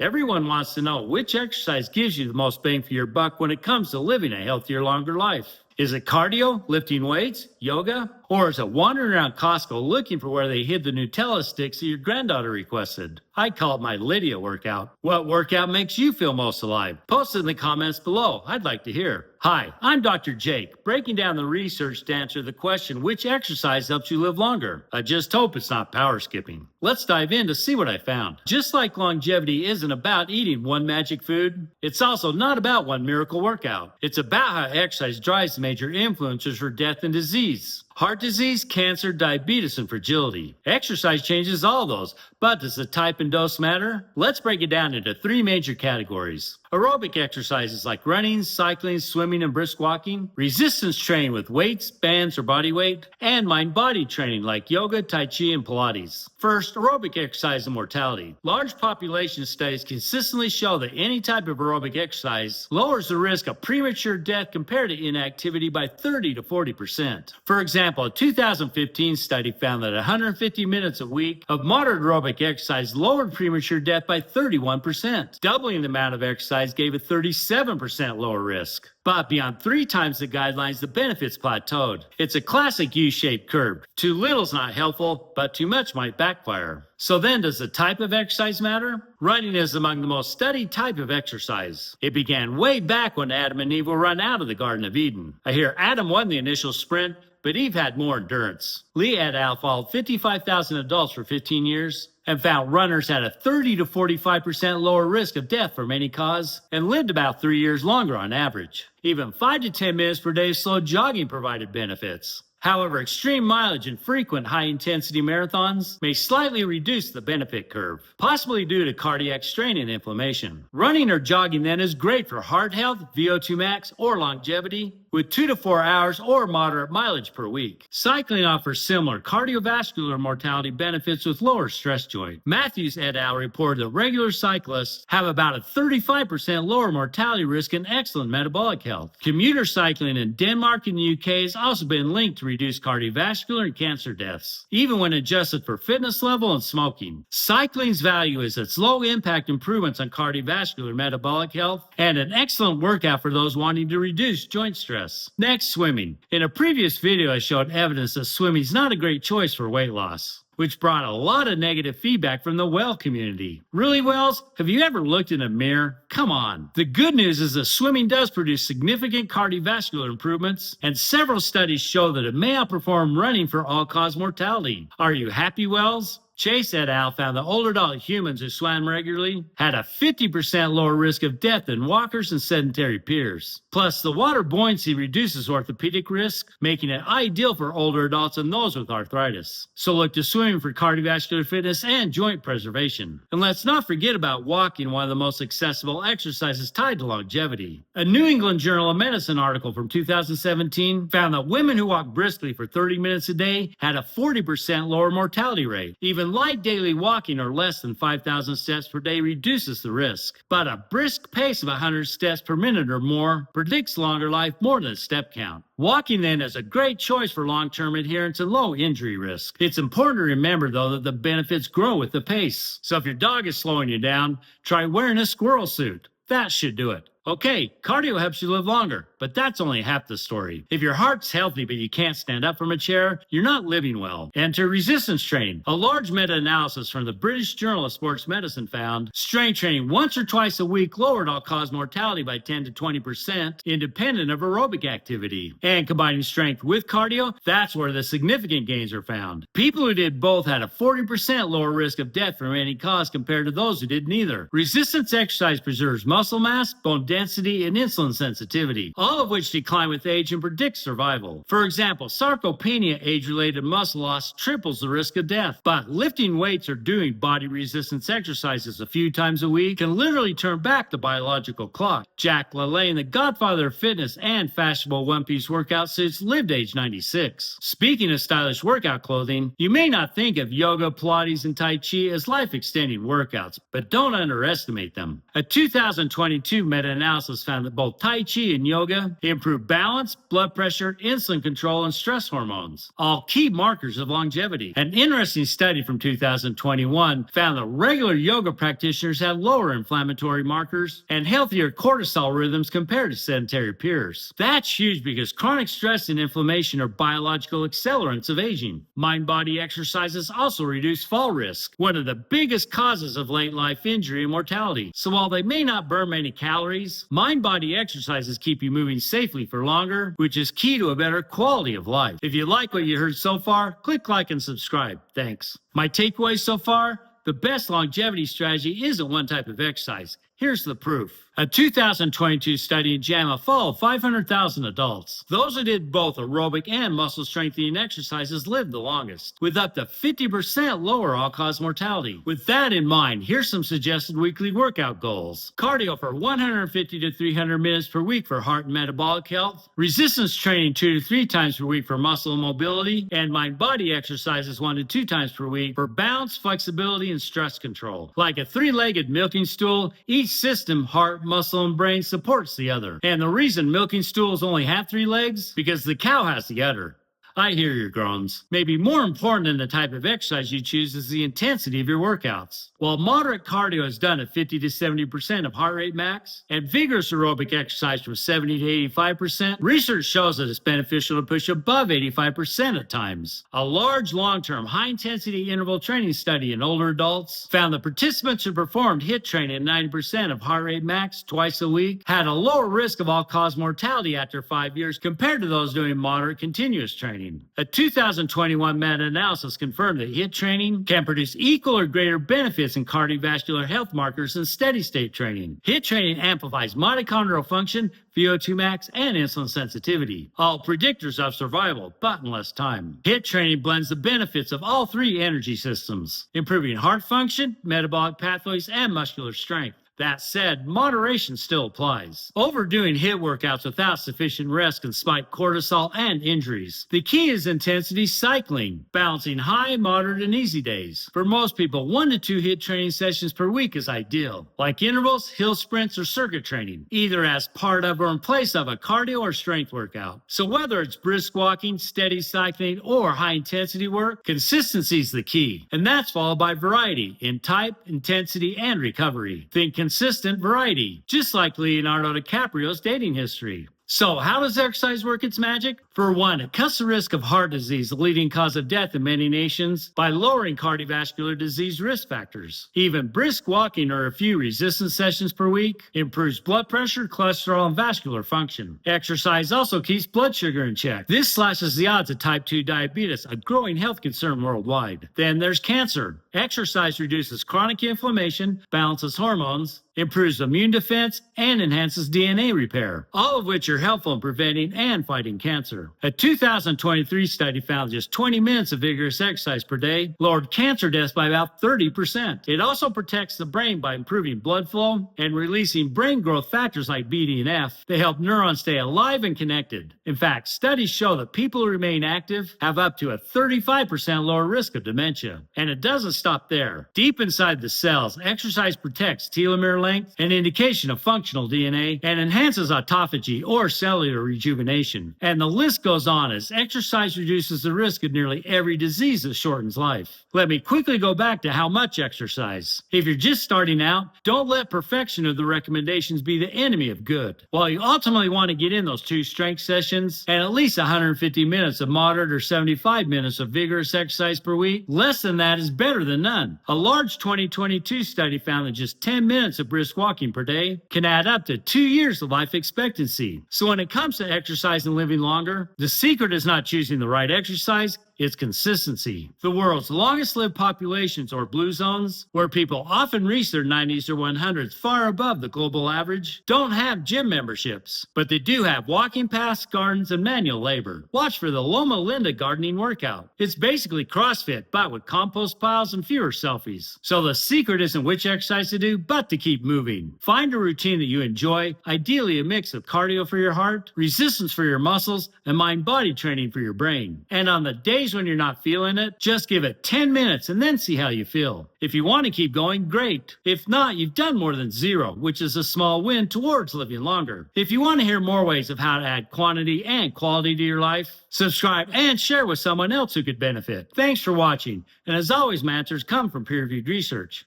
Everyone wants to know which exercise gives you the most bang for your buck when it comes to living a healthier, longer life. Is it cardio, lifting weights, yoga? Or is it wandering around Costco looking for where they hid the Nutella sticks that your granddaughter requested? I call it my Lydia workout. What workout makes you feel most alive? Post it in the comments below. I'd like to hear. Hi, I'm Dr. Jake, breaking down the research to answer the question, which exercise helps you live longer? I just hope it's not power skipping. Let's dive in to see what I found. Just like longevity isn't about eating one magic food, it's also not about one miracle workout. It's about how exercise drives the major influencers for death and disease. Heart disease, cancer, diabetes, and fragility. Exercise changes all those, but does the type and dose matter? Let's break it down into three major categories. Aerobic exercises like running, cycling, swimming, and brisk walking. Resistance training with weights, bands, or body weight. And mind-body training like yoga, tai chi, and Pilates. First, aerobic exercise and mortality. Large population studies consistently show that any type of aerobic exercise lowers the risk of premature death compared to inactivity by 30 to 40%. For example, a 2015 study found that 150 minutes a week of moderate aerobic exercise lowered premature death by 31%. Doubling the amount of exercise gave a 37% lower risk. But beyond 3 times the guidelines, the benefits plateaued. It's a classic U-shaped curve. Too little's not helpful, but too much might backfire. So then, does the type of exercise matter? Running is among the most studied type of exercise. It began way back when Adam and Eve were run out of the Garden of Eden. I hear Adam won the initial sprint, but Eve had more endurance. Lee et al. Followed 55,000 adults for 15 years and found runners had a 30 to 45% lower risk of death from any cause and lived about 3 years longer on average. Even 5 to 10 minutes per day slow jogging provided benefits. However, extreme mileage and frequent high-intensity marathons may slightly reduce the benefit curve, possibly due to cardiac strain and inflammation. Running or jogging then is great for heart health, VO2 max, or longevity, with 2 to 4 hours or moderate mileage per week. Cycling offers similar cardiovascular mortality benefits with lower stress joint. Matthews et al. Reported that regular cyclists have about a 35% lower mortality risk and excellent metabolic health. Commuter cycling in Denmark and the UK has also been linked to reduce cardiovascular and cancer deaths, even when adjusted for fitness level and smoking. Cycling's value is its low impact improvements on cardiovascular and metabolic health, and an excellent workout for those wanting to reduce joint stress. Next, swimming. In a previous video, I showed evidence that swimming is not a great choice for weight loss, which brought a lot of negative feedback from the well community. Really, Wells? Have you ever looked in a mirror? Come on. The good news is that swimming does produce significant cardiovascular improvements, and several studies show that it may outperform running for all-cause mortality. Are you happy, Wells? Chase et al. Found that older adult humans who swam regularly had a 50% lower risk of death than walkers and sedentary peers. Plus, the water buoyancy reduces orthopedic risk, making it ideal for older adults and those with arthritis. So look to swimming for cardiovascular fitness and joint preservation. And let's not forget about walking, one of the most accessible exercises tied to longevity. A New England Journal of Medicine article from 2017 found that women who walk briskly for 30 minutes a day had a 40% lower mortality rate. Even light daily walking or less than 5,000 steps per day reduces the risk. But a brisk pace of 100 steps per minute or more predicts longer life more than a step count. Walking then is a great choice for long-term adherence and low injury risk. It's important to remember though that the benefits grow with the pace. So if your dog is slowing you down, try wearing a squirrel suit. That should do it. Okay, cardio helps you live longer, but that's only half the story. If your heart's healthy but you can't stand up from a chair, you're not living well. Enter resistance training. A large meta-analysis from the British Journal of Sports Medicine found strength training once or twice a week lowered all-cause mortality by 10 to 20% independent of aerobic activity. And combining strength with cardio, that's where the significant gains are found. People who did both had a 40% lower risk of death from any cause compared to those who did neither. Resistance exercise preserves muscle mass, bone density, and insulin sensitivity, all of which decline with age and predict survival. For example, sarcopenia, age-related muscle loss, triples the risk of death. But lifting weights or doing body resistance exercises a few times a week can literally turn back the biological clock. Jack LaLanne, the godfather of fitness and fashionable one-piece workout suits, lived age 96. Speaking of stylish workout clothing, you may not think of yoga, Pilates, and Tai Chi as life-extending workouts, but don't underestimate them. A 2022 meta-analysis found that both Tai Chi and yoga yoga improve balance, blood pressure, insulin control, and stress hormones, all key markers of longevity. An interesting study from 2021 found that regular yoga practitioners had lower inflammatory markers and healthier cortisol rhythms compared to sedentary peers. That's huge because chronic stress and inflammation are biological accelerants of aging. Mind-body exercises also reduce fall risk, one of the biggest causes of late life injury and mortality. So while they may not burn many calories, mind-body exercises keep you moving safely for longer, which is key to a better quality of life. If you like what you heard so far, click like and subscribe. Thanks. My takeaway so far: the best longevity strategy isn't one type of exercise. Here's the proof. A 2022 study in JAMA followed 500,000 adults. Those who did both aerobic and muscle strengthening exercises lived the longest, with up to 50% lower all-cause mortality. With that in mind, here's some suggested weekly workout goals. Cardio for 150 to 300 minutes per week for heart and metabolic health. Resistance training 2 to 3 times per week for muscle and mobility. And mind-body exercises 1 to 2 times per week for balance, flexibility, and stress control. Like a 3-legged milking stool, each system, heart, muscle, and brain, supports the other. And the reason milking stools only have 3 legs? Because the cow has the udder. I hear your groans. Maybe more important than the type of exercise you choose is the intensity of your workouts. While moderate cardio is done at 50 to 70% of heart rate max, and vigorous aerobic exercise from 70 to 85%, research shows that it's beneficial to push above 85% at times. A large long-term high-intensity interval training study in older adults found that participants who performed HIIT training at 90% of heart rate max twice a week had a lower risk of all-cause mortality after 5 years compared to those doing moderate continuous training. A 2021 meta-analysis confirmed that HIIT training can produce equal or greater benefits in cardiovascular health markers than steady-state training. HIIT training amplifies mitochondrial function, VO2 max, and insulin sensitivity, all predictors of survival, but in less time. HIIT training blends the benefits of all 3 energy systems, improving heart function, metabolic pathways, and muscular strength. That said, moderation still applies. Overdoing HIIT workouts without sufficient rest can spike cortisol and injuries. The key is intensity cycling, balancing high, moderate, and easy days. For most people, 1 to 2 HIIT training sessions per week is ideal, like intervals, hill sprints, or circuit training, either as part of or in place of a cardio or strength workout. So whether it's brisk walking, steady cycling, or high-intensity work, consistency is the key. And that's followed by variety in type, intensity, and recovery. Think consistent variety, just like Leonardo DiCaprio's dating history. So how does exercise work its magic? For one, it cuts the risk of heart disease, the leading cause of death in many nations, by lowering cardiovascular disease risk factors. Even brisk walking or a few resistance sessions per week improves blood pressure, cholesterol, and vascular function. Exercise also keeps blood sugar in check. This slashes the odds of type 2 diabetes, a growing health concern worldwide. Then there's cancer. Exercise reduces chronic inflammation, balances hormones, improves immune defense, and enhances DNA repair, all of which are helpful in preventing and fighting cancer. A 2023 study found just 20 minutes of vigorous exercise per day lowered cancer deaths by about 30%. It also protects the brain by improving blood flow and releasing brain growth factors like BDNF. They help neurons stay alive and connected. In fact, studies show that people who remain active have up to a 35% lower risk of dementia. And it doesn't stop there. Deep inside the cells, exercise protects telomere length, an indication of functional DNA, and enhances autophagy or cellular rejuvenation. And the list goes on as exercise reduces the risk of nearly every disease that shortens life. Let me quickly go back to how much exercise. If you're just starting out, don't let perfection of the recommendations be the enemy of good. While you ultimately want to get in those 2 strength sessions and at least 150 minutes of moderate or 75 minutes of vigorous exercise per week, less than that is better than none. A large 2022 study found that just 10 minutes of brisk walking per day can add up to 2 years of life expectancy. So when it comes to exercise and living longer, the secret is not choosing the right exercise, it's consistency. The world's longest lived populations, or blue zones, where people often reach their 90s or 100s far above the global average, don't have gym memberships, but they do have walking paths, gardens, and manual labor. Watch for the Loma Linda gardening workout. It's basically CrossFit, but with compost piles and fewer selfies. So the secret isn't which exercise to do, but to keep moving. Find a routine that you enjoy, ideally a mix of cardio for your heart, resistance for your muscles, and mind-body training for your brain. And on the days days when you're not feeling it, just give it 10 minutes and then see how you feel. If you want to keep going, great. If not, you've done more than zero, which is a small win towards living longer. If you want to hear more ways of how to add quantity and quality to your life, subscribe and share with someone else who could benefit. Thanks for watching. And as always, my answers come from peer-reviewed research.